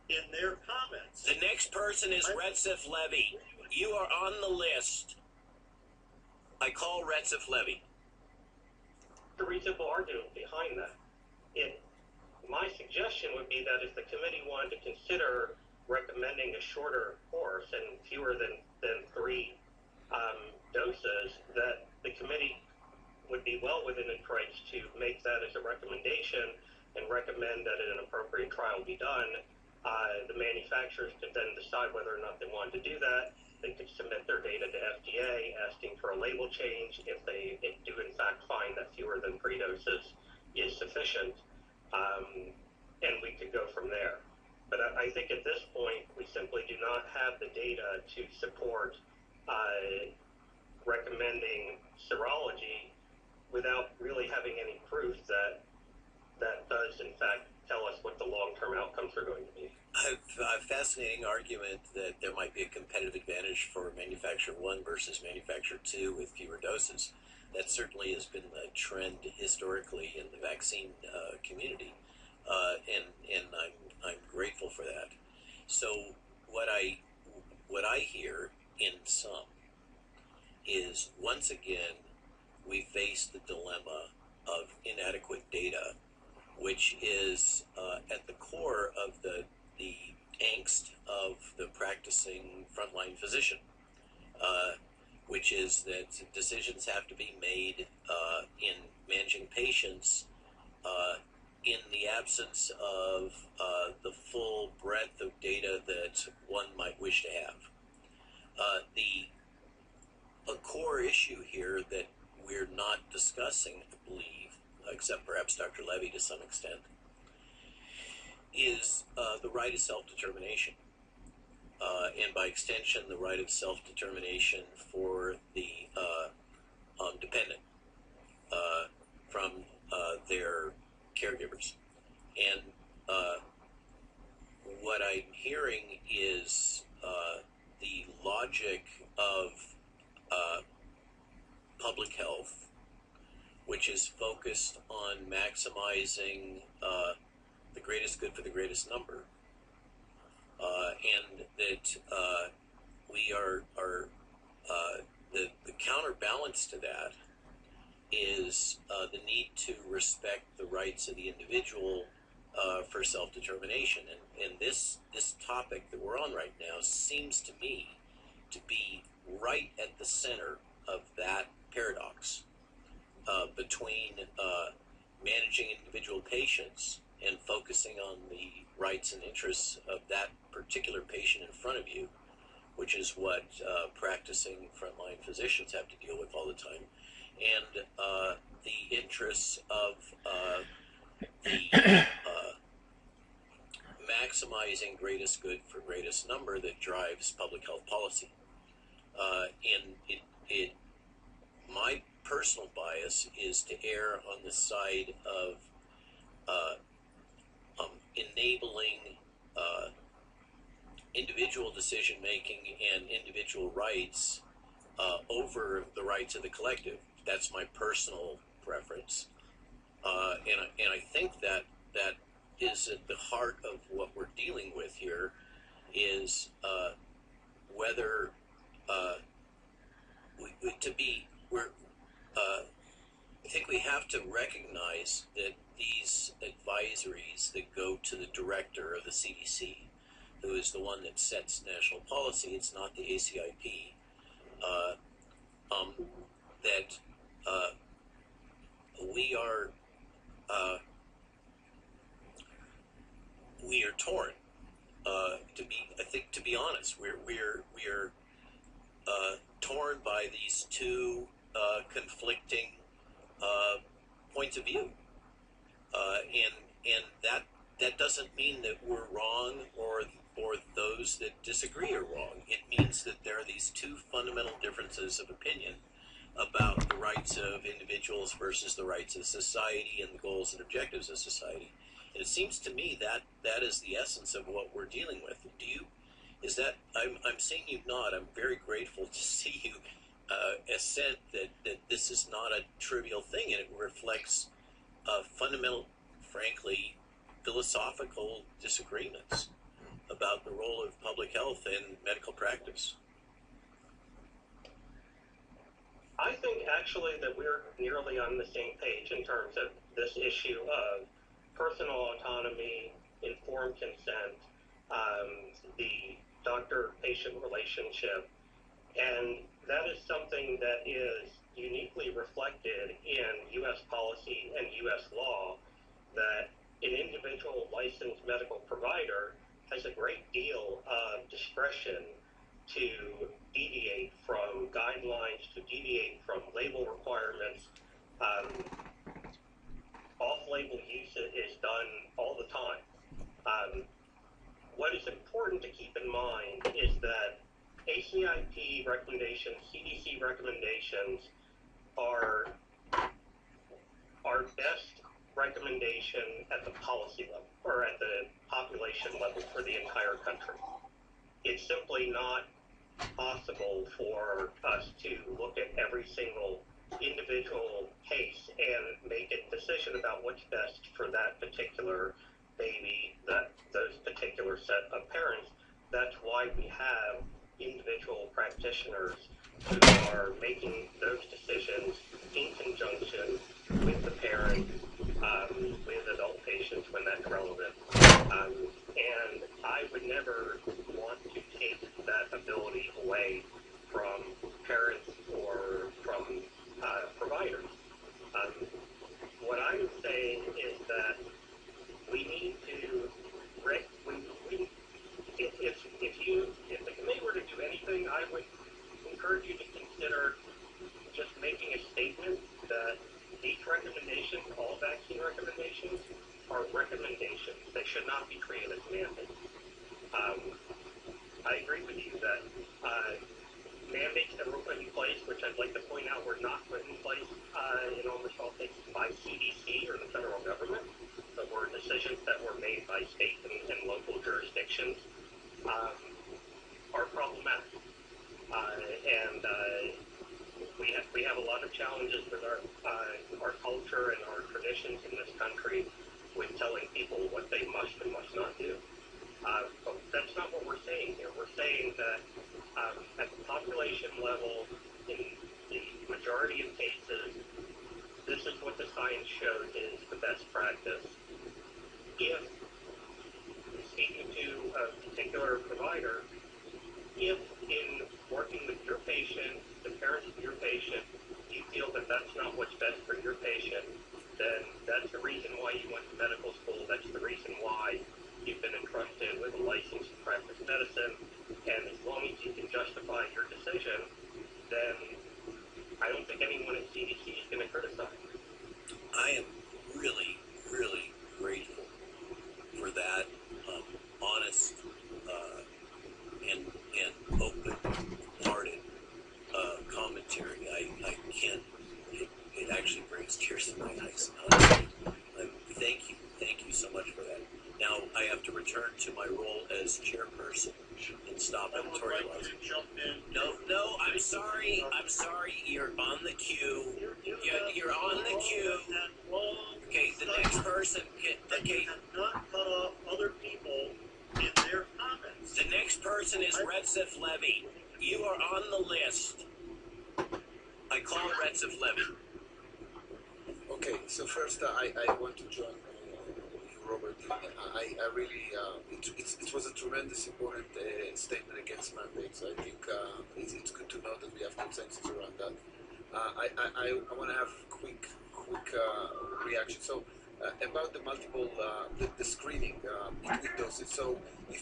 in their comments. The next person is Retzef Levy. You are on the list. I call Retzef Levy. The reasonable argument behind that. My suggestion would be that if the committee wanted to consider recommending a shorter course and fewer than 3 doses, that the committee would be well within its rights to make that as a recommendation and recommend that an appropriate trial be done. The manufacturers could then decide whether or not they wanted to do that. They could submit their data to FDA asking for a label change if they do in fact find that fewer than 3 doses is sufficient, and we could go from there. But I think at this point we simply do not have the data to support recommending serology without really having any proof that does in fact tell us what the long-term outcomes are going to be. A fascinating argument that there might be a competitive advantage for manufacturer 1 versus manufacturer 2 with fewer doses. That certainly has been the trend historically in the vaccine community, and I'm grateful for that. So what I hear in some is, once again, we face the dilemma of inadequate data, which is at the core of the angst of the practicing frontline physician, which is that decisions have to be made in managing patients in the absence of the full breadth of data that one might wish to have. A core issue here that we're not discussing, I believe, except perhaps Dr. Levy to some extent, is the right of self-determination. And by extension, the right of self-determination for the dependent from their caregivers. And what I'm hearing is the logic of public health, which is focused on maximizing the greatest good for the greatest number, and that we are the counterbalance to that is the need to respect the rights of the individual for self-determination. And this topic that we're on right now seems to me to be right at the center of that paradox between managing individual patients and focusing on the rights and interests of that particular patient in front of you, which is what practicing frontline physicians have to deal with all the time, and the interests of the maximizing greatest good for greatest number that drives public health policy. And my personal bias is to err on the side of enabling individual decision making and individual rights over the rights of the collective. That's my personal preference, and I think that is at the heart of what we're dealing with here, is whether I think we have to recognize that these advisories that go to the director of the CDC, who is the one that sets national policy, it's not the ACIP, that we are torn. To be honest, we're torn by these two conflicting points of view, and that doesn't mean that we're wrong or those that disagree are wrong. It means that there are these two fundamental differences of opinion about the rights of individuals versus the rights of society and the goals and objectives of society. And it seems to me that that is the essence of what we're dealing with. I'm seeing you nod. I'm very grateful to see you assent that this is not a trivial thing, and it reflects fundamental, frankly, philosophical disagreements. about the role of public health in medical practice? I think actually that we're nearly on the same page in terms of this issue of personal autonomy, informed consent, the doctor-patient relationship, and that is something that is uniquely reflected in U.S. policy and U.S. law, that an individual licensed medical provider has a great deal of discretion to deviate from guidelines, to deviate from label requirements. Off-label use is done all the time. What is important to keep in mind is that ACIP recommendations, CDC recommendations are best recommendation at the policy level or at the population level for the entire country. It's simply not possible for us to look at every single individual case and make a decision about what's best for that particular baby, those particular set of parents. That's why we have individual practitioners who are making those decisions in conjunction with the parent, with adult patients when that's relevant. And I would never want to take that ability away from parents or from providers. What I'm saying is that we need to, if the committee were to do anything, I would encourage you to consider just making a statement that these recommendations, all vaccine recommendations, are recommendations. They should not be treated as mandates. I agree with you that mandates that were put in place, which I'd like to point out were not put in place in almost all cases by CDC or the federal government, but were decisions that were made by state and local jurisdictions, are problematic. And we have a lot of challenges with our culture and our traditions in this country with telling people what they must and must not do. But that's not what we're saying here. We're saying that at the population level, in the majority of cases, this is what the science shows is the best practice. If, speaking to a particular provider, if in working with your patient, the parents of your patient, you feel that that's not what's best for your patient, then that's the reason why you went to medical school. That's the reason why you've been entrusted with a license to practice medicine. And as long as you can justify your decision, then I don't think anyone at CDC is going to criticize you. I am really, really grateful for that honest and open-hearted commentary. I can't. It actually brings tears to my eyes. Thank you so much for that. Now I have to return to my role as chairperson and stop editorializing. No, I'm sorry. You're on the queue. You're on the queue. Okay, the next person. Okay. Not cut off other people in their comments. The next person is Retzef Levy. You are on the list. I call Retzef Levy. Okay, so first I want to join you, Robert. I really, it was a tremendous important statement against mandates. I think it's good to know that we have consensus around that. I want to have quick reaction. So about the multiple, the screening between doses. So if